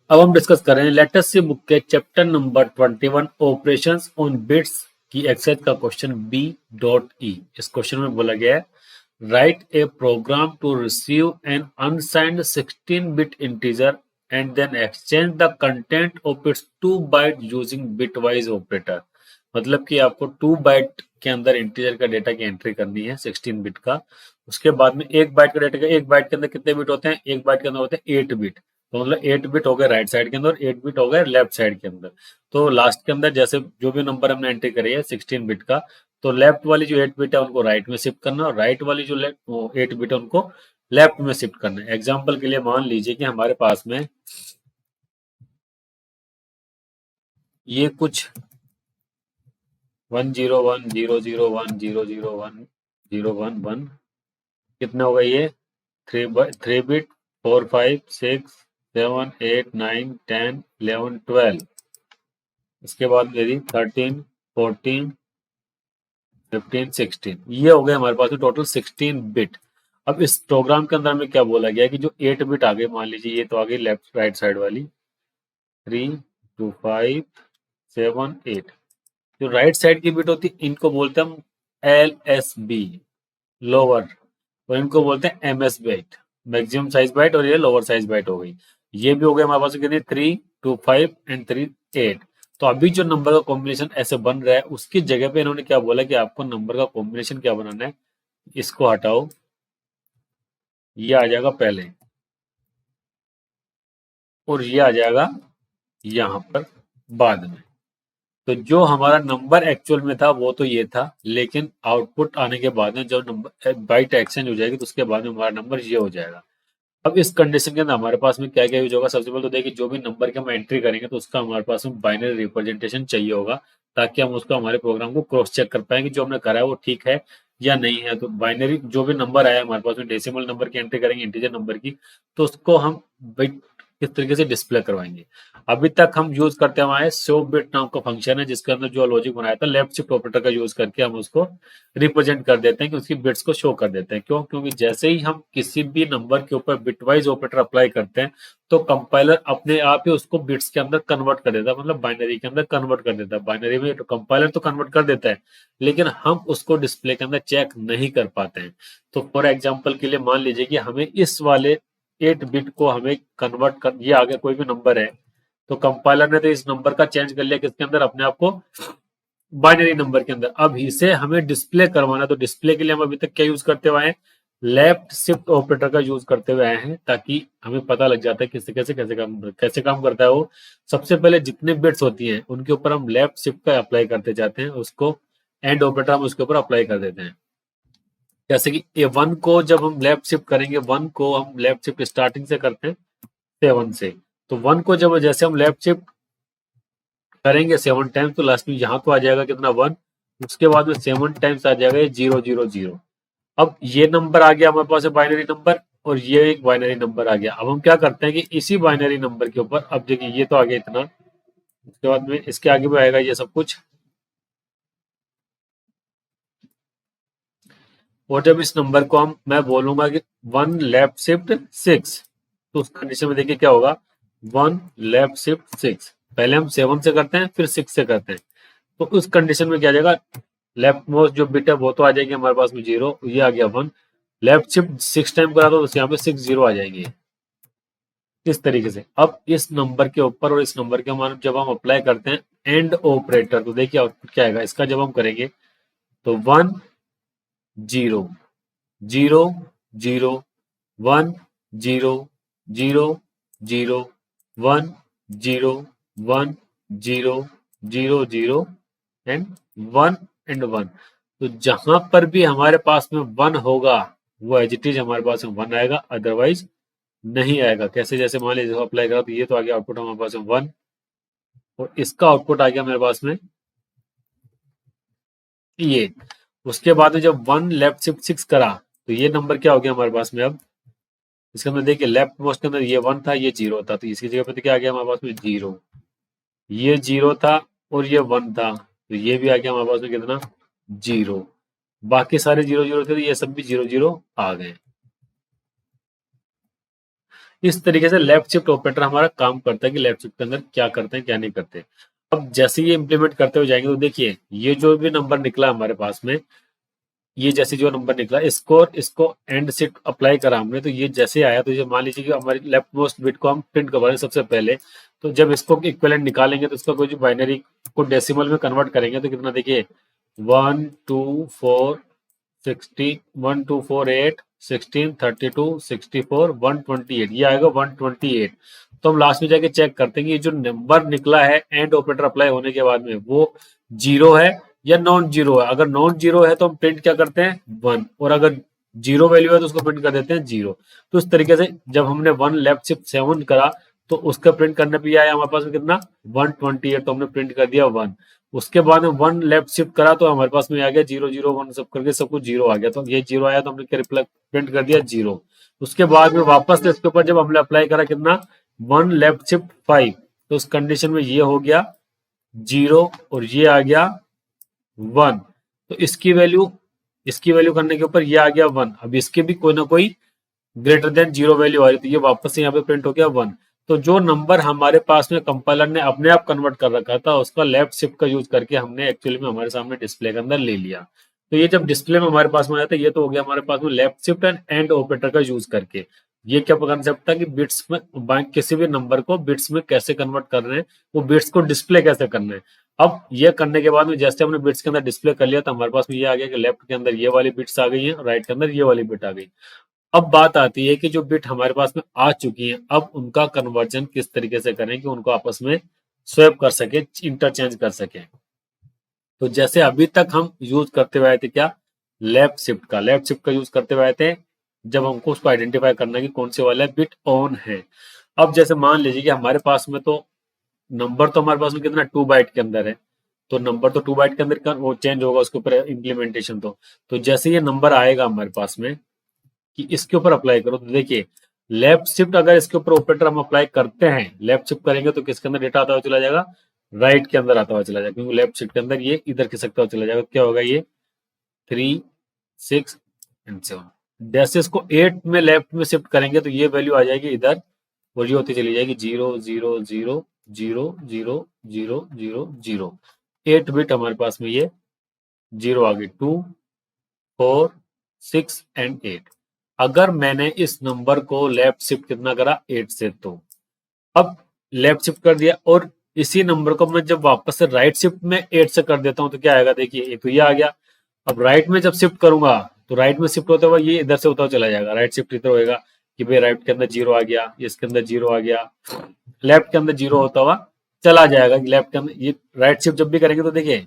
अब हम डिस्कस कर रहे हैं लेट अस सी बुक के chapter number 21 operations on bits की एक्सरसाइज का क्वेश्चन B.E। इस क्वेश्चन में बोला गया है write a program to receive an unsigned 16-bit integer and then exchange the content of its 2 byte using bitwise operator. मतलब कि आपको 2 बाइट के अंदर इंटीजर का डेटा की एंट्री करनी है 16 बिट का। उसके बाद में 1 बाइट का डेटा का 1 बाइट के अंदर कितने बिट होते हैं? 1 बाइट के अंदर होते हैं 8 बिट। तो मतलब 8 बिट हो गए राइट साइड के अंदर, 8 बिट हो गए लेफ्ट साइड के अंदर। तो लास्ट के अंदर जैसे जो भी नंबर हमने एंट्री करी है 16 बिट का, तो लेफ्ट वाली जो 8 बिट है उनको राइट में शिफ्ट करना और राइट वाली जो 8 बिट है उनको लेफ्ट में शिफ्ट करना है। एग्जाम्पल के लिए मान लीजिए कि हमारे पास में ये कुछ 10100100101 कितने हो गए ये 3 बिट 4 5 6 7 8 9 10 11 12। इसके बाद मेरी 13 14 15 16 ये हो गए हमारे पास में टोटल 16 बिट। अब इस प्रोग्राम के अंदर हमें क्या बोला गया कि जो 8 बिट आ गई, मान लीजिए ये तो आ गई लेफ्ट राइट साइड वाली 3 2 5 7 8। जो राइट साइड की बिट होती है इनको बोलते हैं हम LSB लोअर, और इनको बोलते हैं MS byte maximum size byte, और ये लोअर साइज बाइट हो गई। ये भी हो गया हमारे पास कितनी 3 2 5 एंड 3 8। तो अभी जो नंबर का कॉम्बिनेशन ऐसे बन रहा है उसकी जगह पे इन्होंने क्या बोला कि आपको नंबर का कॉम्बिनेशन क्या बनाना है, इसको हटाओ, ये आ जाएगा पहले और ये आ जाएगा यहाँ पर बाद में। तो जो हमारा नंबर एक्चुअल में था वो तो ये था, लेकिन आउटपुट आने के बाद में जब नंबर बाइट एक्सचेंज हो जाएगी तो उसके बाद में हमारा नंबर ये हो जाएगा। अब इस कंडीशन के अंदर हमारे पास में क्या क्या यूज होगा? सबसे पहले तो देखिए जो भी नंबर की हम एंट्री करेंगे तो उसका हमारे पास में बाइनरी रिप्रेजेंटेशन चाहिए होगा, ताकि हम उसको हमारे प्रोग्राम को क्रॉस चेक कर पाएंगे जो हमने करा है वो ठीक है या नहीं है। तो बाइनरी जो भी नंबर आया हमारे पास में डेसिमल नंबर की एंट्री करेंगे, इंटीजर नंबर की, तो उसको हम बिट किस तरीके से डिस्प्ले करवाएंगे। अभी तक हम यूज करते हुए शो बिट नाम का फंक्शन है जिसके अंदर जो लॉजिक बनाया था लेफ्ट शिफ्ट ऑपरेटर का यूज करके हम उसको रिप्रेजेंट कर देते हैं कि उसकी बिट्स को शो कर देते हैं। क्यों? क्योंकि जैसे ही हम किसी भी नंबर के ऊपर बिटवाइज ऑपरेटर अप्लाई करते हैं तो कंपाइलर अपने आप ही उसको बिट्स के अंदर कन्वर्ट कर देता है, मतलब बाइनरी के अंदर कन्वर्ट कर देता है। बाइनरी में तो कंपाइलर तो कन्वर्ट कर देता है, लेकिन हम उसको डिस्प्ले के अंदर चेक नहीं कर पाते हैं। तो फॉर एग्जाम्पल के लिए मान लीजिए कि हमें इस वाले 8 बिट को हमें कन्वर्ट कर, ये आगे कोई भी नंबर है तो कंपाइलर ने तो इस नंबर का चेंज कर लिया किसके अंदर, अपने आप को बाइनरी नंबर के अंदर। अब इसे हमें डिस्प्ले करवाना, तो डिस्प्ले के लिए हम अभी तक क्या यूज करते हुए आए हैं? लेफ्ट शिफ्ट ऑपरेटर का यूज करते हुए आए हैं, ताकि हमें पता लग जाता है किस कैसे कैसे काम करता है वो। सबसे पहले जितने बिट्स होती हैं उनके ऊपर हम लेफ्ट शिफ्ट का अप्लाई करते जाते हैं, उसको एंड ऑपरेटर हम उसके ऊपर अप्लाई कर देते हैं। जैसे कि ए 1 को जब हम लेफ्ट शिफ्ट करेंगे, 1 को हम लेफ्ट शिफ्ट स्टार्टिंग से करते हैं 7 से, तो 1 को जब जैसे हम लेफ्ट शिफ्ट करेंगे 7 टाइम्स तो लास्ट में यहाँ तो आ जाएगा कितना 1, उसके बाद में 7 टाइम्स आ जाएगा ये 000। अब ये नंबर आ गया हमारे पास बाइनरी नंबर, और ये एक बाइनरी नंबर आ गया। अब हम क्या करते हैं कि इसी बाइनरी नंबर के ऊपर, अब देखिए ये तो आ गया इतना, उसके बाद में इसके आगे भी आएगा ये सब कुछ, और जब इस नंबर को मैं बोलूंगा कि 1 लेफ्ट शिफ्ट 6, तो उस कंडीशन में देखिए क्या होगा 1 लेफ्ट शिफ्ट 6। पहले हम 7 से करते हैं फिर 6 से करते हैं, तो उस कंडीशन में क्या आ जाएगा, लेफ्ट मोस्ट जो बिट है वो तो आ जाएगी हमारे पास में 0, ये आ गया 1। लेफ्ट शिफ्ट 6 टाइम करा तो यहाँ पे 6 0 आ जाएंगे इस तरीके से। अब इस नंबर के ऊपर और इस नंबर के मान जब हम अप्लाई करते हैं एंड ऑपरेटर, तो देखिए आउटपुट क्या आएगा इसका जब हम करेंगे, तो 1 0 0 0 1 0 0 0 1 0 1 0 0 0 एंड 1 एंड 1। तो जहां पर भी हमारे पास में 1 होगा वो एज इट इज हमारे पास में 1 आएगा, अदरवाइज नहीं आएगा। कैसे? जैसे मान लीजिए अप्लाई करा तो ये तो आ गया आउटपुट हमारे पास में 1, और इसका आउटपुट आ गया मेरे पास में ये। उसके बाद में जब 1 लेफ्ट शिफ्ट 6 करा तो ये नंबर क्या हो गया हमारे पास में, अब इसके अंदर देखिए लेफ्ट मोस्ट के अंदर ये 1 था ये 0 था, तो इसकी जगह पे तो क्या आ गया हमारे पास में 0, ये 0 था और ये 1 था, तो ये भी आ गया हमारे पास में कितना 0। बाकी सारे 0 0 थे तो ये सब भी 0 0 आ गए। इस तरीके से लेफ्ट शिफ्ट ऑपरेटर हमारा काम करता है कि लेफ्ट शिफ्ट के अंदर क्या करते हैं क्या नहीं करते। अब जैसे ये इंप्लीमेंट करते हुए जाएंगे तो देखिए ये जो भी नंबर निकला हमारे पास में, ये जैसे जो नंबर निकला इसको एंड शिफ्ट अप्लाई करा हमने, तो ये जैसे आया तो ये मान लीजिए कि हमारी लेफ्ट मोस्ट बिट को हम प्रिंट करवा रहे हैं सबसे पहले। तो जब इसको इक्विवेलेंट निकालेंगे तो इसका कोई जो बाइनरी को डेसिमल में कन्वर्ट करेंगे तो कितना, देखिए 1 2 4 16 1 2 4 8 16 32 64 128 ये आएगा 128। तो हम लास्ट में जाके चेक करते हैं कि ये जो नंबर निकला है एंड ऑपरेटर अप्लाई होने के बाद में वो जीरो है या नॉन जीरो है। अगर नॉन जीरो है तो हम प्रिंट क्या करते हैं 1, और अगर जीरो वैल्यू है तो उसको प्रिंट कर देते हैं 0। तो इस तरीके से जब हमने 1 लेफ्ट शिफ्ट 7 करा तो उसका प्रिंट करने पे आया हमारे पास में कितना 128, तो हमने प्रिंट कर दिया 1। उसके बाद में 1 लेफ्ट शिफ्ट करा तो हमारे पास में आ गया 0 0 1 सब करके सब कुछ 0 आ गया, तो ये 0 आया तो हमने क्या प्रिंट कर दिया 0। उसके बाद में वापस से इसके ऊपर जब हमने अप्लाई करा कितना 1 लेफ्ट शिफ्ट 5, तो उस कंडीशन में ये हो गया 0 और ये आ गया 1। तो इसकी वैल्यू करने के ऊपर ये आ गया 1। अब इसके भी कोई ना कोई ग्रेटर देन 0 वैल्यू आ रही, तो ये वापस से यहाँ पे प्रिंट हो गया 1। तो जो नंबर हमारे पास में कंपाइलर ने अपने आप कन्वर्ट कर रखा था उसका लेफ्ट शिफ्ट का यूज करके हमने एक्चुअली में हमारे सामने डिस्प्ले के अंदर ले लिया। तो ये जब डिस्प्ले में हमारे पास में आया था ये तो हो गया हमारे पास में left shift and and operator का यूज करके। ये क्या कंसेप्ट था कि बिट्स में किसी भी नंबर को बिट्स में कैसे कन्वर्ट कर रहे हैं, वो बिट्स को डिस्प्ले कैसे करना है। अब ये करने के बाद में जैसे हमने बिट्स के अंदर डिस्प्ले कर लिया तो हमारे पास में ये आ गया कि लेफ्ट के अंदर ये वाली बिट्स आ गई है, राइट के अंदर ये वाली बिट आ गई। अब बात आती है कि जो बिट हमारे पास में आ चुकी है अब उनका कन्वर्जन किस तरीके से करें कि उनको आपस में स्वैप कर सके, इंटरचेंज कर सके। तो जैसे अभी तक हम यूज करते हुए आए थे क्या लेफ्ट शिफ्ट का यूज करते हुए आए थे जब हमको उसको आइडेंटिफाई करना है कि कौन से वाला बिट ऑन है। अब जैसे मान लीजिए कि हमारे पास में तो नंबर तो हमारे पास में कितना 2 बाइट के अंदर है, तो नंबर तो 2 बाइट के अंदर वो चेंज होगा उसके ऊपर इम्प्लीमेंटेशन। तो जैसे ये नंबर आएगा हमारे पास में कि इसके ऊपर अप्लाई करो, तो देखिए लेफ्ट शिफ्ट अगर इसके ऊपर ऑपरेटर हम अप्लाई करते हैं, लेफ्ट शिफ्ट करेंगे तो किसके अंदर डेटा आता हुआ चला जाएगा राइट के अंदर आता हुआ चला जाएगा, क्योंकि लेफ्ट शिफ्ट के अंदर ये इधर खिसकता हुआ चला जाएगा। क्या होगा ये 3 6 एंड 7। जैसे इसको 8 में लेफ्ट में शिफ्ट करेंगे तो ये वैल्यू आ जाएगी इधर और ये होती चली जाएगी 0 0 0 0 0 0 0 0। 8 बिट हमारे पास में ये 0 आ गई 2 4 6 एंड 8। अगर मैंने इस नंबर को लेफ्ट शिफ्ट कितना करा 8 से, तो अब लेफ्ट शिफ्ट कर दिया और इसी नंबर को मैं जब वापस से राइट शिफ्ट में 8 से कर देता हूं तो क्या आएगा, देखिए ये तो ये आ गया। अब राइट में जब शिफ्ट करूंगा तो राइट में शिफ्ट होते हुए ये इधर से होता चला जाएगा, राइट शिफ्ट इधर होएगा कि भाई राइट के अंदर 0 आ गया, इसके अंदर 0 आ गया, लेफ्ट के अंदर 0 होता हुआ चला जाएगा। लेफ्ट के अंदर ये राइट शिफ्ट जब भी करेंगे तो देखिए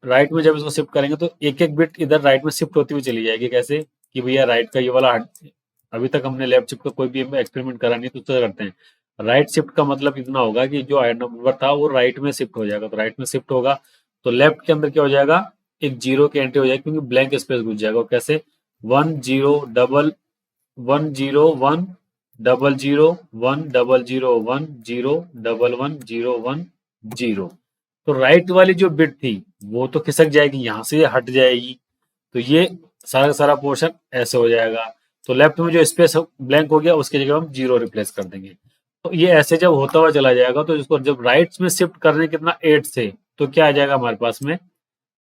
राइट में जब इसको शिफ्ट करेंगे तो एक एक बिट इधर राइट में शिफ्ट होती हुई चली जाएगी। कैसे कि भैया राइट का ये वाला अभी तक हमने लेफ्ट शिफ्ट का कोई भी एक्सपेरिमेंट करा नहीं, तो क्या करते हैं राइट शिफ्ट का मतलब इतना होगा कि जो नंबर था वो राइट में शिफ्ट हो जाएगा। तो राइट में शिफ्ट होगा तो लेफ्ट के अंदर क्या हो जाएगा एक 0 की एंट्री हो जाएगी क्योंकि ब्लैंक स्पेस घुस जाएगा। कैसे 1 0 डबल 1 0 1 डबल 0 1 डबल 0 1 0 डबल 1 0 1 0। तो राइट वाली जो बिट थी वो तो खिसक जाएगी, यहाँ से हट जाएगी, तो ये सारा का सारा पोर्शन ऐसे हो जाएगा। तो लेफ्ट में जो स्पेस ब्लैंक हो गया उसकी जगह हम 0 रिप्लेस कर देंगे। तो ये ऐसे जब होता हुआ चला जाएगा तो इसको जब राइट में शिफ्ट करने कितना 8 से, तो क्या आ जाएगा हमारे पास में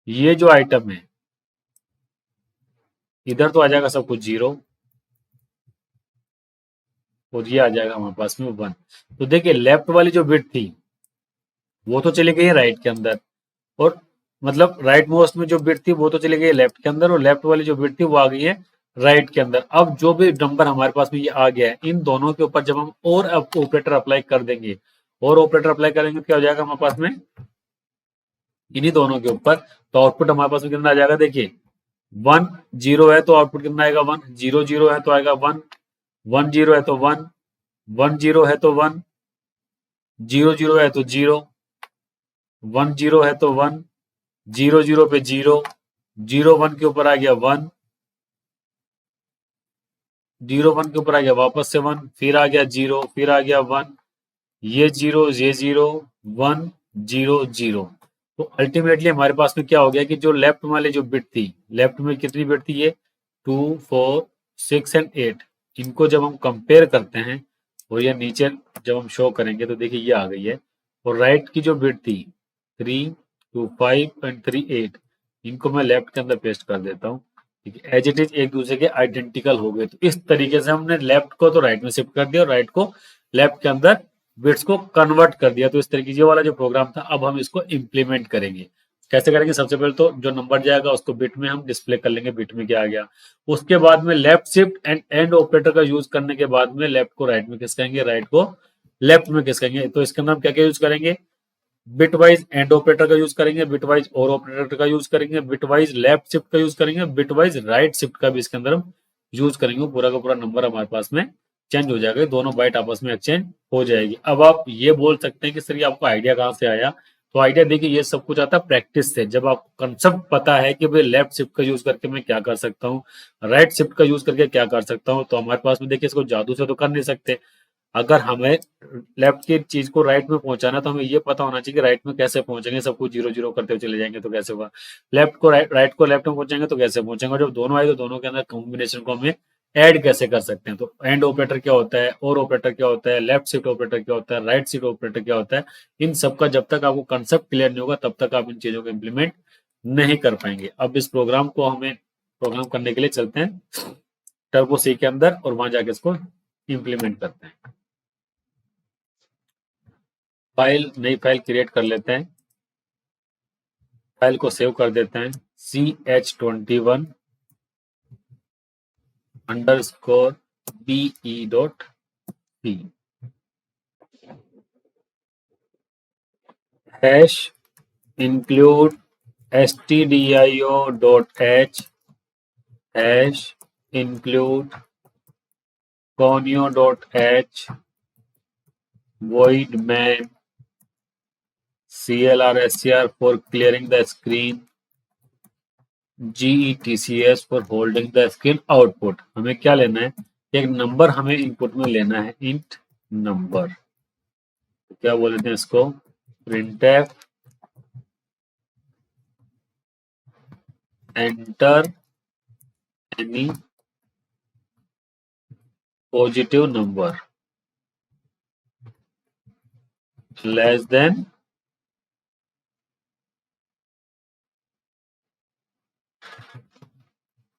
ये जो आइटम है इधर तो आ जाएगा सब कुछ 0 और ये आ जाएगा हमारे पास में 1। तो देखिए लेफ्ट वाली जो बिट थी वो तो चली गई राइट के अंदर, और मतलब राइट मोस्ट में जो बिट थी वो तो चली गई लेफ्ट के अंदर, और लेफ्ट वाली जो बिट थी वो आ गई है राइट के अंदर। अब जो भी नंबर हमारे पास में ये आ गया है इन दोनों के ऊपर जब हम और ऑपरेटर अप्लाई कर देंगे और ऑपरेटर अप्लाई करेंगे तो क्या हो जाएगा हमारे पास में इन्हीं दोनों के ऊपर, तो आउटपुट हमारे पास में कितना आ जाएगा, देखिए 1 0 है तो आउटपुट कितना आएगा 1, 0 0 है तो आएगा 1, 1 0 है तो 1, 1 0 है तो 1, 0 0 है तो 0, 1 0 है तो 1, 0 0 पे 0, 0 1 के ऊपर आ गया 1, 0 1 के ऊपर आ गया वापस से 1, फिर आ गया 0, फिर आ गया 1, ये 0 1 0 0। तो अल्टीमेटली हमारे पास में क्या हो गया कि जो लेफ्ट वाले जो बिट थी, लेफ्ट में कितनी बिट थी ये 2 4 6 एंड 8, इनको जब हम कंपेयर करते हैं और ये नीचे जब हम शो करेंगे तो देखिए ये आ गई है। और राइट की जो बिट थी 3, 2, 5 एंड 3, 8, इनको मैं लेफ्ट के अंदर पेस्ट कर देता हूँ। ठीक है, एज इट इज एक दूसरे के आइडेंटिकल हो गए। तो इस तरीके से हमने लेफ्ट को तो राइट में शिफ्ट कर दिया और राइट को लेफ्ट के अंदर बिट्स को कन्वर्ट कर दिया। तो इस तरीके ये वाला जो प्रोग्राम था अब हम इसको इम्प्लीमेंट करेंगे। कैसे करेंगे? सबसे पहले तो जो नंबर जाएगा उसको बिट में हम डिस्प्ले कर लेंगे, बिट में क्या आ गया। उसके बाद में left shift and and operator का यूज करने के बाद में लेफ्ट को राइट में खिसकाएंगे, राइट को लेफ्ट में खिसकाएंगे। तो इसके अंदर हम क्या क्या यूज करेंगे? बिट वाइज एंड ऑपरेटर का यूज करेंगे, बिट वाइज और ऑपरेटर का यूज करेंगे, बिट वाइज लेफ्ट शिफ्ट का यूज करेंगे, बिट वाइज राइट शिफ्ट का भी इसके अंदर हम यूज करेंगे। पूरा का पूरा नंबर हमारे पास में चेंज हो जाएगा, दोनों बाइट आपस में एक्सचेंज हो जाएगी। अब आप ये बोल सकते हैं कि सर ये आपको आइडिया कहाँ से आया? तो आइडिया देखिए ये सब कुछ आता है प्रैक्टिस से। जब आपको कंसेप्ट पता है कि भाई लेफ्ट शिफ्ट का यूज करके मैं क्या कर सकता हूँ, राइट शिफ्ट का यूज करके क्या कर सकता हूँ, तो हमारे पास में देखिए इसको जादू से तो कर नहीं सकते। अगर हमें लेफ्ट की चीज को राइट में पहुंचाना तो हमें ये पता होना चाहिए कि राइट में कैसे पहुंचेंगे। सब कुछ जीरो जीरो करते हुए चले जाएंगे तो कैसे होगा? लेफ्ट को राइट को लेफ्ट में पहुंचेंगे तो कैसे पहुंचेंगे? जब दोनों आए तो दोनों के अंदर कॉम्बिनेशन को हमें ऐड कैसे कर सकते हैं? तो एंड ऑपरेटर क्या होता है, और ऑपरेटर क्या होता है, लेफ्ट शिफ्ट ऑपरेटर क्या होता है, राइट शिफ्ट ऑपरेटर क्या होता है, इन सबका जब तक आपको कंसेप्ट क्लियर नहीं होगा तब तक आप इन चीजों को इम्प्लीमेंट नहीं कर पाएंगे। अब इस प्रोग्राम को हमें प्रोग्राम करने के लिए चलते हैं टर्बो सी के अंदर और वहां जाके इसको इम्प्लीमेंट करते हैं। नई फाइल क्रिएट कर लेते हैं, फाइल को सेव कर देते हैं ch21 underscore be.c hash include stdio.h hash include conio.h void main clr for clearing the screen GETCS for holding the screen output। हमें क्या लेना है? एक नंबर हमें इनपुट में लेना है, इंट नंबर। क्या बोलते हैं इसको? printf enter any positive number less than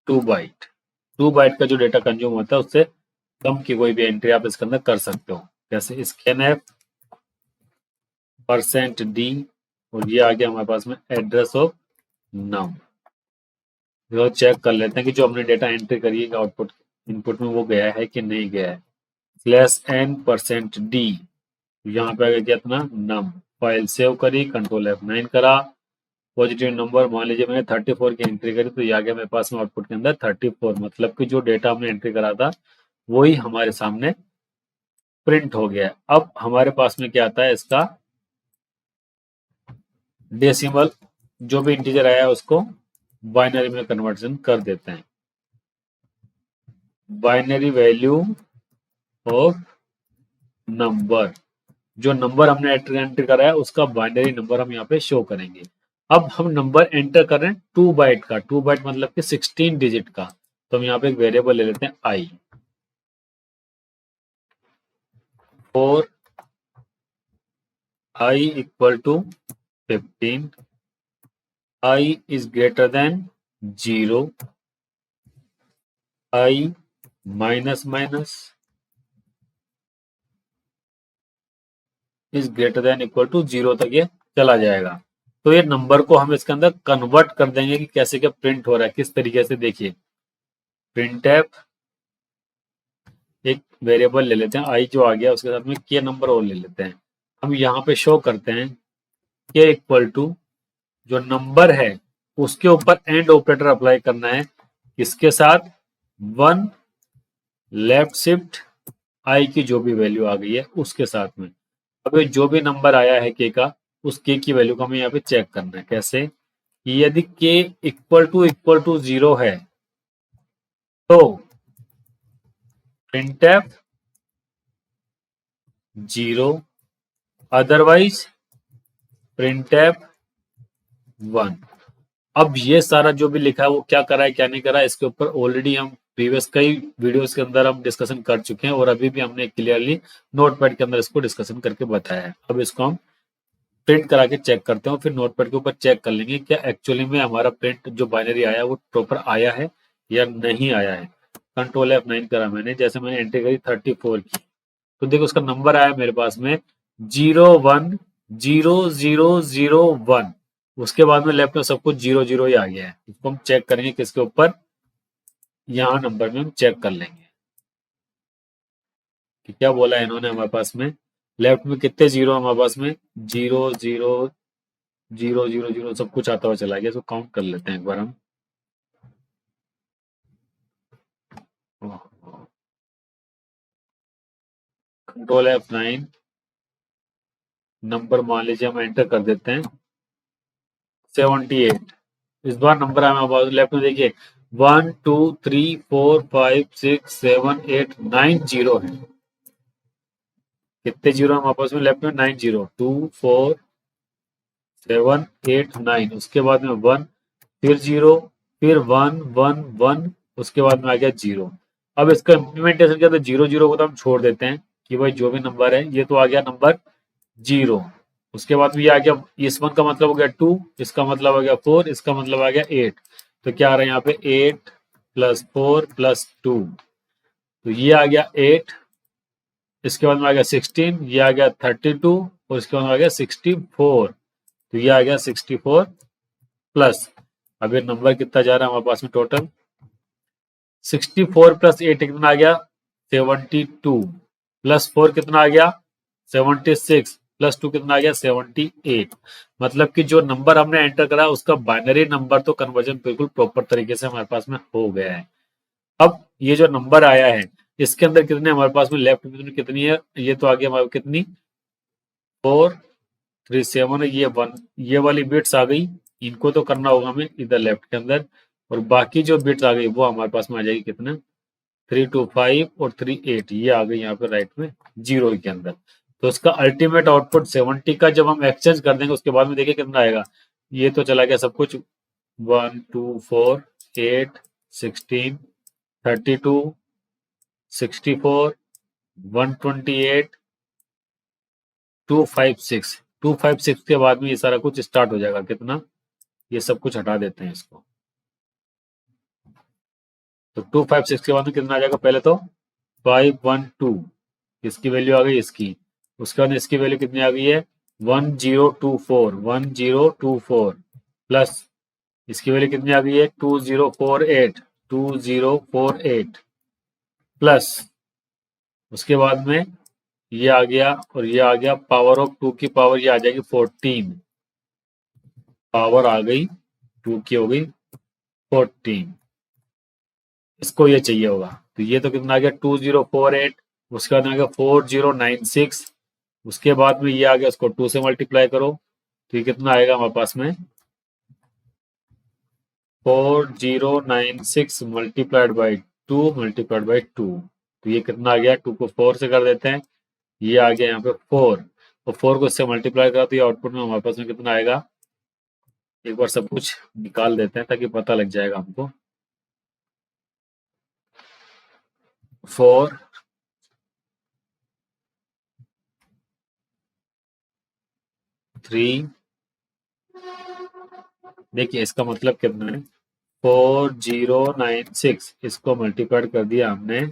2 byte. 2 byte का जो डेटा कंज्यूम होता है उससे कम की कोई भी एंट्री आप इसके अंदर कर सकते हो। जैसे स्कैनफ %d और ये आ गया हमारे पास में एड्रेस ऑफ नम। तो चेक कर लेते हैं कि जो हमने डेटा एंट्री करी है आउटपुट इनपुट में वो गया है कि नहीं गया है। /n%d यहाँ पे आ गया कितना? नम। फाइल सेव करी, कंट्रोल F9 करा, पॉजिटिव नंबर मान लीजिए मैंने 34 की एंट्री करी तो ये आ गया मेरे पास में आउटपुट के अंदर 34। मतलब कि जो डेटा हमने एंट्री करा था वही हमारे सामने प्रिंट हो गया। अब हमारे पास में क्या आता है? इसका डेसिमल जो भी इंटीजर आया है उसको बाइनरी में कन्वर्जन कर देते हैं। बाइनरी वैल्यू ऑफ नंबर, जो नंबर हमने एंट्री करा है उसका बाइनरी नंबर हम यहाँ पे शो करेंगे। अब हम नंबर एंटर कर रहे हैं 2 बाइट का। 2 बाइट मतलब कि 16 डिजिट का। तो हम यहाँ पे एक वेरिएबल ले लेते हैं i for i equal to 15, i is greater than 0, i minus minus is greater than equal to 0 तक ये चला जाएगा। तो ये नंबर को हम इसके अंदर कन्वर्ट कर देंगे कि कैसे क्या प्रिंट हो रहा है, किस तरीके से। देखिए printf एक वेरिएबल ले लेते हैं i जो आ गया, उसके साथ में के नंबर और ले लेते हैं। हम यहाँ पे शो करते हैं के इक्वल टू जो नंबर है उसके ऊपर एंड ऑपरेटर अप्लाई करना है। इसके साथ 1 लेफ्ट शिफ्ट i की जो भी वैल्यू आ गई है उसके साथ में। अब जो भी नंबर आया है के का, उस के की वैल्यू को हमें यहाँ पे चेक करना है। कैसे? कि यदि के इक्वल टू 0 है तो printf 0, अदरवाइज printf 1। अब ये सारा जो भी लिखा है वो क्या करा है क्या नहीं करा है इसके ऊपर ऑलरेडी हम प्रीवियस कई वीडियोस के अंदर हम डिस्कशन कर चुके हैं और अभी भी हमने क्लियरली नोटपैड के अंदर इसको डिस्कशन करके बताया है। अब इसको हम प्रिंट करा के चेक करते हैं, फिर नोटपैड के ऊपर चेक कर लेंगे क्या एक्चुअली में हमारा प्रिंट जो बाइनरी आया है वो प्रॉपर आया है या नहीं आया है। कंट्रोल F9 करा मैंने, जैसे मैंने एंट्री करी 34 की, तो देखो उसका नंबर आया मेरे पास में 010001। उसके बाद में लेफ्ट में सब कुछ 00 ही आ गया है। इसको हम चेक करेंगे किसके ऊपर, यहाँ नंबर में हम चेक कर लेंगे कि क्या बोला है इन्होंने हमारे पास में। लेफ्ट में कितने जीरो हमारे पास में, 000000 सब कुछ आता हुआ चला गया। इसको काउंट कर लेते हैं एक बार हम। कंट्रोल F9, नंबर मान लीजिए हम एंटर कर देते हैं 78। इस बार नंबर आया हमारे पास लेफ्ट में, देखिए 1 2 3 4 5 6 7 8 9 जीरो है। कितने जीरो हमारे पास में लेफ्ट में, 9 जीरो, 2 4 7 8 9। उसके बाद में 1, फिर 0, फिर 1 1 1, उसके बाद में आ गया 0। अब इसका इम्प्लीमेंटेशन क्या था, 00 को तो हम छोड़ देते हैं कि भाई जो भी नंबर है ये तो आ गया नंबर 0। उसके बाद में ये आ गया, इस 1 का मतलब हो गया 2, इसका मतलब हो गया 4, इसका मतलब आ गया 8। तो क्या आ रहा है यहाँ पे, 8 + 4 + 2, तो ये आ गया 8। इसके बाद में आ गया 16, ये आ गया 32, और इसके बाद में आ गया 64। तो ये आ गया 64 प्लस, अब ये नंबर कितना जा रहा है हमारे पास में टोटल, 64 + 8 कितना आ गया, 72, प्लस 4 कितना आ गया, 76, प्लस 2 कितना आ गया, 78। मतलब कि जो नंबर हमने एंटर करा उसका बाइनरी नंबर तो कन्वर्जन बिल्कुल प्रॉपर तरीके से हमारे पास में हो गया है। अब ये जो नंबर आया है इसके अंदर कितने हमारे पास में लेफ्ट में कितनी है, ये तो आ गया हमारे कितनी 4 3 7 है, ये 1, ये वाली बिट्स आ गई। इनको तो करना होगा हमें इधर लेफ्ट के अंदर, और बाकी जो बिट्स आ गई वो हमारे पास में आ जाएगी कितना 3 2 5 और 3 8, ये आ गई यहाँ पे राइट में जीरो के अंदर। तो इसका अल्टीमेट आउटपुट 70 का जब हम एक्सचेंज कर देंगे उसके बाद में देखिए कितना आएगा। ये तो चला गया सब कुछ, 1 2 4 8 16 32 64 128 256। 256 के बाद में ये सारा कुछ स्टार्ट हो जाएगा कितना, ये सब कुछ हटा देते हैं इसको। तो 256 के बाद में कितना आ जाएगा, पहले तो 512, इसकी वैल्यू आ गई इसकी। उसके बाद इसकी वैल्यू कितनी आ गई है, 1024 प्लस इसकी वैल्यू कितनी आ गई है, 2048 प्लस उसके बाद में ये आ गया और ये आ गया, पावर ऑफ 2 की पावर ये आ जाएगी 14, पावर आ गई 2 की हो गई 14। इसको ये चाहिए होगा, तो ये तो कितना आ गया 2048, उसके बाद में आ गया 4096, उसके बाद में ये आ गया, उसको 2 से मल्टीप्लाई करो तो ये कितना आएगा हमारे पास में 4096 मल्टीप्लाइड बाई 2 मल्टीप्लाइड बाई 2। तो ये कितना आ गया, 2 को 4 से कर देते हैं, ये आ गया यहाँ पे 4, और 4 को इससे मल्टीप्लाई करा तो ये आउटपुट में हमारे पास में कितना आएगा। एक बार सब कुछ निकाल देते हैं ताकि पता लग जाएगा हमको। 4 3, देखिए इसका मतलब कितना है, 4096, इसको मल्टीप्लाइड कर दिया हमने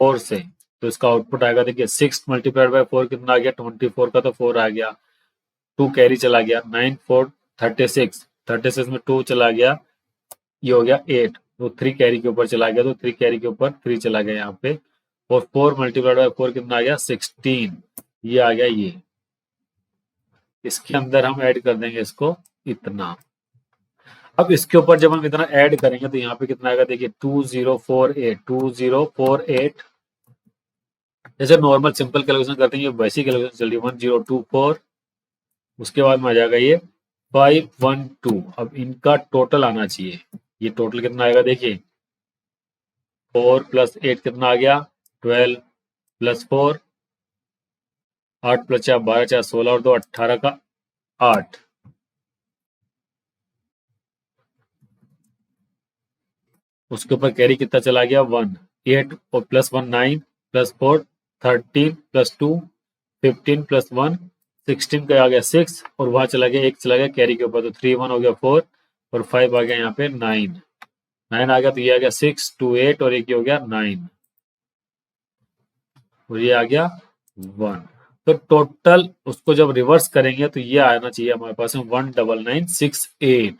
4 से, तो इसका आउटपुट आएगा, देखिए 6 मल्टीप्लाइड बाय 4 कितना आ गया, 24 का तो 4 आ गया, 2 कैरी चला गया, 9 4 36, 36 में 2 चला गया, ये हो गया 8, तो 3 कैरी के ऊपर चला गया, तो 3 कैरी के ऊपर 3 चला गया यहाँ पे, और 4 मल्टीप्लाइड बाय 4 कितना आ गया 16, ये आ गया ये। इसके अंदर हम ऐड कर देंगे इसको इतना। अब इसके ऊपर जब हम इतना ऐड करेंगे तो यहाँ पे कितना आएगा, देखिए 2048 जैसे नॉर्मल सिंपल कैलकुलेशन करते हैं ये वैसी कैलकुलेशन चल रही है, 1024, उसके बाद में आ जाएगा ये 512। अब इनका टोटल आना चाहिए, ये टोटल कितना आएगा, देखिए 4 + 8 कितना आ गया 12 + 4 8 + 4 12 4 16 और 2 18 का 8। उसके ऊपर कैरी कितना चला गया 1, 8 और +1 9 +4 13 +2 15 +1 16 का आ गया 6 और वहां चला गया 1 चला गया कैरी के ऊपर, तो 3 1 हो गया 4 और 5 आ गया यहाँ पे 9 9 आ गया, तो ये आ गया 6 2 8 और एक ये हो गया 9 और ये आ गया 1। तो टोटल उसको जब रिवर्स करेंगे तो ये आना चाहिए हमारे पास में 19968,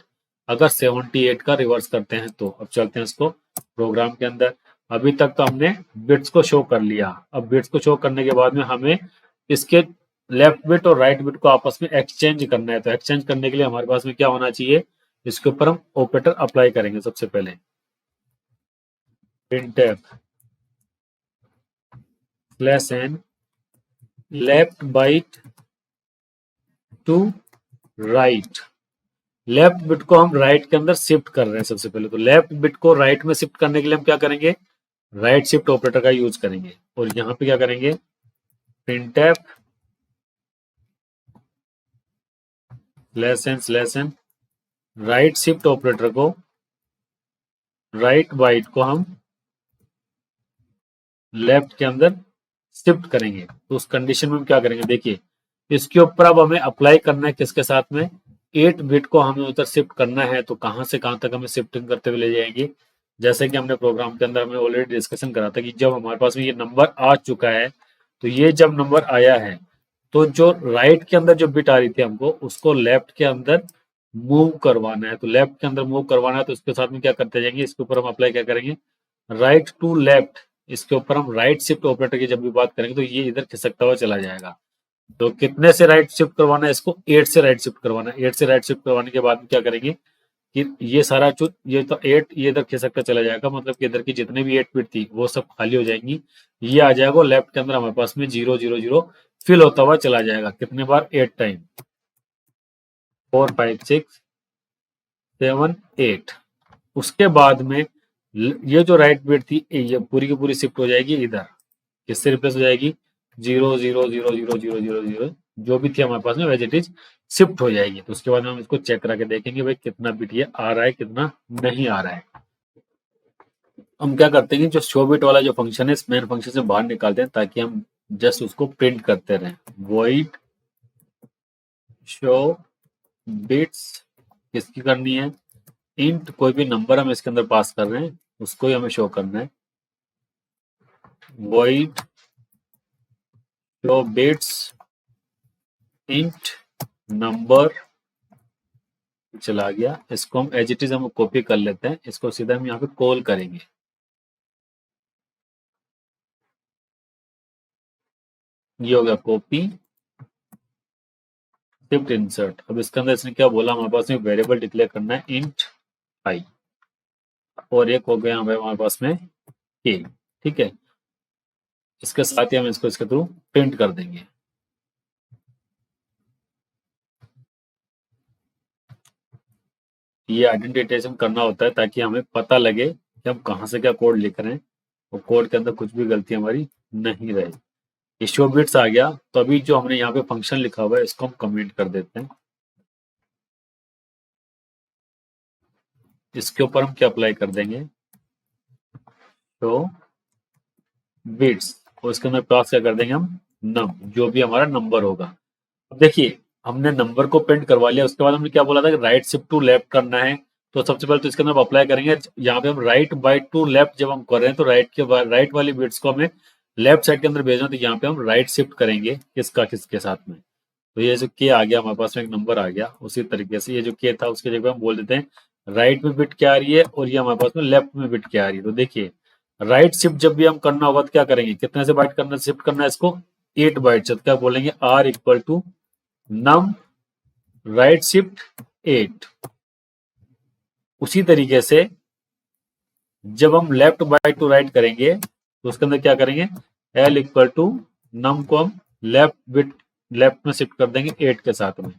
अगर 78 का रिवर्स करते हैं तो। अब चलते हैं इसको प्रोग्राम के अंदर। अभी तक तो हमने बिट्स को शो कर लिया। अब बिट्स को शो करने के बाद में हमें इसके लेफ्ट बिट और राइट बिट को आपस में एक्सचेंज करना है। तो एक्सचेंज करने के लिए हमारे पास में क्या होना चाहिए, इसके ऊपर हम ऑपरेटर अप्लाई करेंगे। सबसे पहले printf /n left byte to right. Left bit को हम राइट के अंदर शिफ्ट कर रहे हैं। सबसे पहले तो लेफ्ट बिट को राइट में शिफ्ट करने के लिए हम क्या करेंगे, राइट शिफ्ट ऑपरेटर का यूज करेंगे। और यहां पे क्या करेंगे, printf /n right shift operator को, राइट बाइट को हम लेफ्ट के अंदर शिफ्ट करेंगे। तो उस कंडीशन में हम क्या करेंगे, देखिए इसके ऊपर अब हमें अप्लाई करना है किसके साथ में, 8 बिट को हमें उधर शिफ्ट करना है। तो कहां से कहां तक हमें शिफ्टिंग करते हुए ले जाएंगे, जैसे कि हमने प्रोग्राम के अंदर हमने ऑलरेडी डिस्कशन करा था कि जब हमारे पास में ये नंबर आ चुका है, तो ये जब नंबर आया है तो जो राइट के अंदर जो बिट आ रही थी हमको उसको लेफ्ट के अंदर मूव करवाना है। तो लेफ्ट के अंदर मूव करवाना है तो उसके साथ में क्या करते जाएंगे, इसके ऊपर हम अप्लाई क्या करेंगे, राइट टू लेफ्ट। इसके ऊपर हम राइट शिफ्ट ऑपरेटर की जब भी बात करेंगे तो ये इधर खिसकता हुआ चला जाएगा। तो कितने से राइट शिफ्ट करवाना है इसको, 8 से राइट शिफ्ट करवाना है। 8 से राइट शिफ्ट करवाने के बाद में क्या करेंगे कि ये सारा जो ये तो 8 ये इधर खिसकता चला जाएगा, मतलब कि इधर की जितने भी 8 बिट थी वो सब खाली हो जाएंगी। ये आ जाएगा लेफ्ट के अंदर हमारे पास में 0 0 0 फिल होता हुआ चला जाएगा। कितने बार, 8 टाइम, 4 5 6 7 8। उसके बाद में ये जो राइट बिट थी ये पूरी की पूरी शिफ्ट हो जाएगी इधर। किससे रिप्लेस हो जाएगी, 0 0 0 0 0 0 0 जो भी थी हमारे पास में वेज इट इज शिफ्ट हो जाएगी। तो उसके बाद में हम इसको चेक करा के देखेंगे भाई कितना बिट ये आ रहा है कितना नहीं आ रहा है। हम क्या करते हैं कि जो शो बिट वाला जो फंक्शन है इस मेन फंक्शन से बाहर निकालते हैं ताकि हम जस्ट उसको प्रिंट करते रहें। वॉइड शो बिट्स किसकी करनी है, इंट कोई भी नंबर हम इसके अंदर पास कर रहे हैं उसको ही हमें शो करना है। Void show bits int number चला गया। इसको हम एज इट इज हम कॉपी कर लेते हैं, इसको सीधा हम यहाँ पे कॉल करेंगे। ये हो गया कॉपी शिफ्ट इंसर्ट। अब इसके अंदर इसने क्या बोला, हमारे पास में वेरिएबल डिक्लेयर करना है इंट आई, और एक हो गया हमारे पास में के। ठीक है, इसके साथ ही हम इसको इसके थ्रू प्रिंट कर देंगे। ये आइडेंटिफिकेशन करना होता है ताकि हमें पता लगे कि हम कहाँ से क्या कोड लिख रहे हैं और कोड के अंदर कुछ भी गलती हमारी नहीं रहे। ये शो बिट्स आ गया, तो अभी जो हमने यहाँ पे फंक्शन लिखा हुआ है इसको हम कमेंट कर देते हैं। इसके ऊपर हम क्या अप्लाई कर देंगे, तो बिट्स, और इसके अंदर क्लास क्या कर देंगे हम, नम, जो भी हमारा नंबर होगा। अब देखिए हमने नंबर को प्रिंट करवा लिया, उसके बाद हमने क्या बोला था कि राइट शिफ्ट टू लेफ्ट करना है। तो सबसे पहले तो इसके अंदर अप्लाई करेंगे, यहाँ पे हम राइट बाइट टू लेफ्ट जब हम कर रहे हैं तो राइट वाली बिट्स को हमें लेफ्ट साइड के अंदर भेजना, तो यहाँ पे हम राइट शिफ्ट करेंगे किसका किसके साथ में। तो ये जो के आ गया हमारे पास में एक नंबर आ गया, उसी तरीके से ये जो के था उसके जगह हम बोल देते हैं राइट में बिट क्या आ रही है और ये हमारे पास में लेफ्ट में बिट क्या आ रही है। तो देखिए राइट शिफ्ट जब भी हम करना होगा तो क्या करेंगे, कितने से बाइट करना शिफ्ट करना है इसको, 8 बाइट से। तो क्या बोलेंगे r equal to num right shift 8। उसी तरीके से जब हम लेफ्ट बाय टू राइट करेंगे तो उसके अंदर क्या करेंगे, एल इक्वल टू नम को हम लेफ्ट में शिफ्ट कर देंगे 8 के साथ में।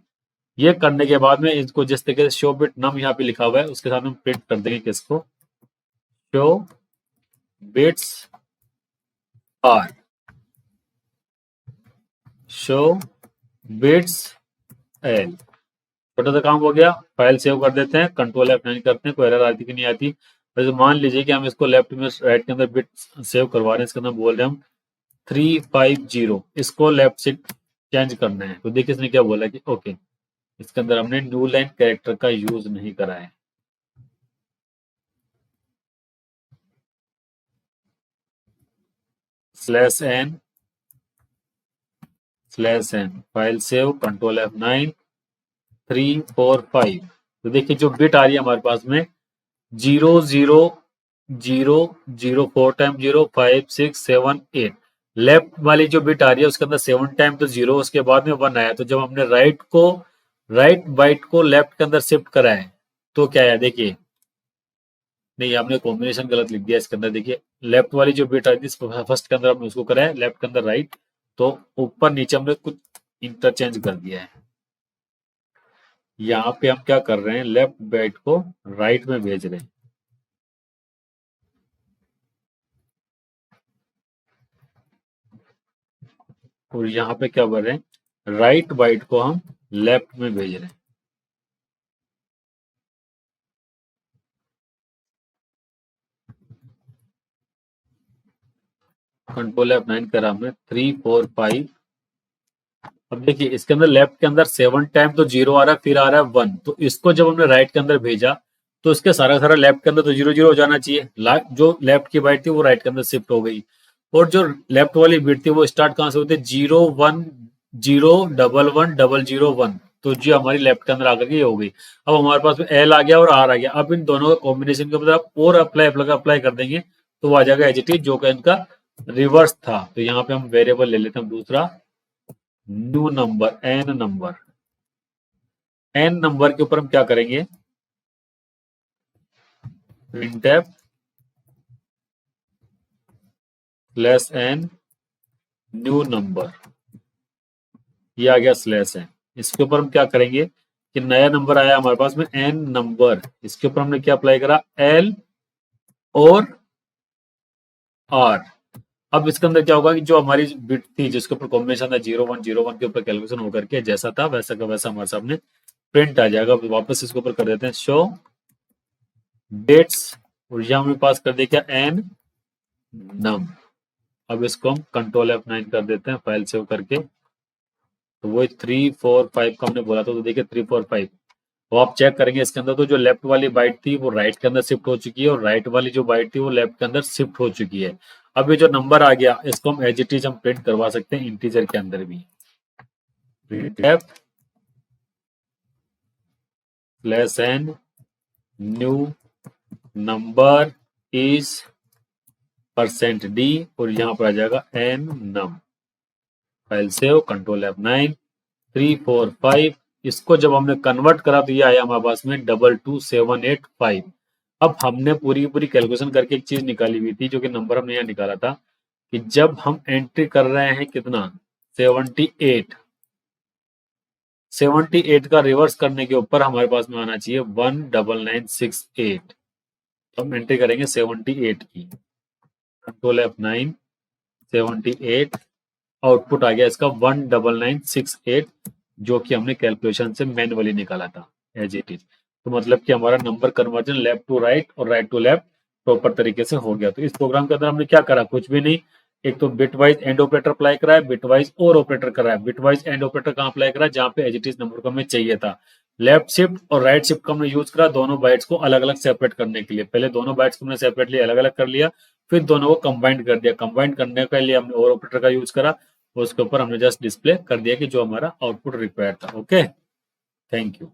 ये करने के बाद में इसको जिस तरीके से शो बिट नम यहाँ पे लिखा हुआ है उसके साथ में प्रिंट कर देंगे किसको, show bits r, show bits l. छोटा सा काम हो गया, फाइल सेव कर देते हैं, कंट्रोल F9 करते हैं, कोई एरर आती कि नहीं आती। वैसे मान लीजिए कि हम इसको लेफ्ट में राइट के अंदर बिट सेव करवा रहे हैं, इसके अंदर बोल रहे हैं हम 350, इसको लेफ्ट से चेंज करना है। तो देखिए इसने क्या बोला कि ओके, इसके अंदर हमने न्यू लाइन कैरेक्टर का यूज नहीं करा है। /n file save, control F9, 345। तो देखिए जो बिट आ रही है हमारे पास में 0 0 0 0 4 टाइम 0 5 6 7 8। लेफ्ट वाली जो बिट आ रही है उसके अंदर 7 टाइम तो 0, उसके बाद में 1 आया। तो जब हमने राइट बाइट को लेफ्ट के अंदर शिफ्ट करा है तो क्या है, देखिए नहीं आपने कॉम्बिनेशन गलत लिख दिया इसके अंदर। देखिए लेफ्ट वाली जो बिट आ रही थी फर्स्ट के अंदर हमने उसको करा है लेफ्ट के अंदर राइट, तो ऊपर नीचे हमने कुछ इंटरचेंज कर दिया है। यहाँ पे हम क्या कर रहे हैं, लेफ्ट बाइट को राइट में भेज रहे हैं। और यहाँ पे क्या कर रहे हैं, राइट बाइट को हम लेफ्ट में भेज रहे हैं। कंट्रोल F9 करा हमने 345। अब देखिए इसके अंदर लेफ्ट के अंदर 7 टाइम तो 0 आ रहा है, फिर आ रहा है 1। तो इसको जब हमने राइट के अंदर भेजा तो इसके सारा लेफ्ट के अंदर तो 0 0 हो जाना चाहिए। जो लेफ्ट की बाइट थी वो राइट के अंदर शिफ्ट हो गई। और जो लेफ्ट वाली बिट थी वो स्टार्ट कहाँ से होती है, 0 1 0 1 1 0 1। तो जी हमारी लेफ्ट के अंदर आकर के ये हो गई। अब हमारे पास में एल आ गया और आर आ गया। अब इन दोनों का कॉम्बिनेशन के मतलब और अप्लाई कर देंगे तो वो आ जाएगा एज इट इज, जो कि इनका रिवर्स था। तो यहाँ पे हम वेरिएबल ले लेते हैं दूसरा न्यू नंबर, एन नंबर के ऊपर हम क्या करेंगे, printf /n न्यू नंबर, ये आ गया /n। इसके ऊपर हम क्या करेंगे कि नया नंबर आया हमारे पास में n नंबर, इसके ऊपर हमने क्या अप्लाई करा, l और r। अब इसके अंदर क्या होगा कि जो हमारी बिट थी जिसके ऊपर कॉम्बिनेशन था 0 1 0 1 के ऊपर कैलकुलेशन होकर के जैसा था वैसा का वैसा हमारे सामने प्रिंट आ जाएगा। वापस इसके ऊपर कर देते हैं शो डेट्स, और यहाँ में पास कर दिया क्या, एन नम। अब इसको हम कंट्रोल F9 कर देते हैं फाइल सेव करके। तो वो 345 का हमने बोला था, तो देखिए 345। वो आप चेक करेंगे इसके अंदर तो जो लेफ्ट वाली बाइट थी वो राइट के अंदर शिफ्ट हो चुकी है और राइट वाली जो बाइट थी वो लेफ्ट के अंदर शिफ्ट हो चुकी है। अब ये जो नंबर आ गया इसको हम एज इट इज हम प्रिंट करवा सकते हैं इंटीजर के अंदर भी। /n new number is %d, और यहाँ पर आ जाएगा n num। File save, control F9, 345। इसको जब हमने कन्वर्ट करा तो ये आया हमारे पास में 22785। अब हमने पूरी पूरी कैलकुलेशन करके एक चीज निकाली हुई थी जो कि नंबर हमने यहाँ निकाला था कि जब हम एंट्री कर रहे हैं कितना 78, 78 का रिवर्स करने के ऊपर हमारे पास में आना चाहिए 19968। तो हम एंट्री करेंगे 78 की, कंट्रोल F9, 78। आउटपुट आ गया इसका 19968, जो कि हमने कैलकुलेशन से मैनुअली निकाला था एज इट इज। तो मतलब कि हमारा number conversion left to right और राइट टू लेफ्ट प्रॉपर तरीके से हो गया। तो इस प्रोग्राम के अंदर हमने क्या करा, कुछ भी नहीं। एक तो bit wise and operator apply करा है, बिट वाइज और ऑपरेटर करा है। बिट वाइज एंड ऑपरेटर कहाँ अप्लाई करा, जहाँ पे एज इट इज नंबर को हमें चाहिए था। लेफ्ट शिफ्ट और राइट शिफ्ट का हमने यूज करा दोनों बाइट्स को अलग अलग सेपरेट करने के लिए। पहले दोनों बाइट्स को हमने सेपरेटली अलग अलग कर लिया, फिर दोनों को कंबाइंड कर दिया। कंबाइंड करने के लिए हमने और ऑपरेटर का यूज करा, उसके ऊपर हमने जस्ट डिस्प्ले कर दिया कि जो हमारा आउटपुट रिक्वायर्ड था। Okay, thank you.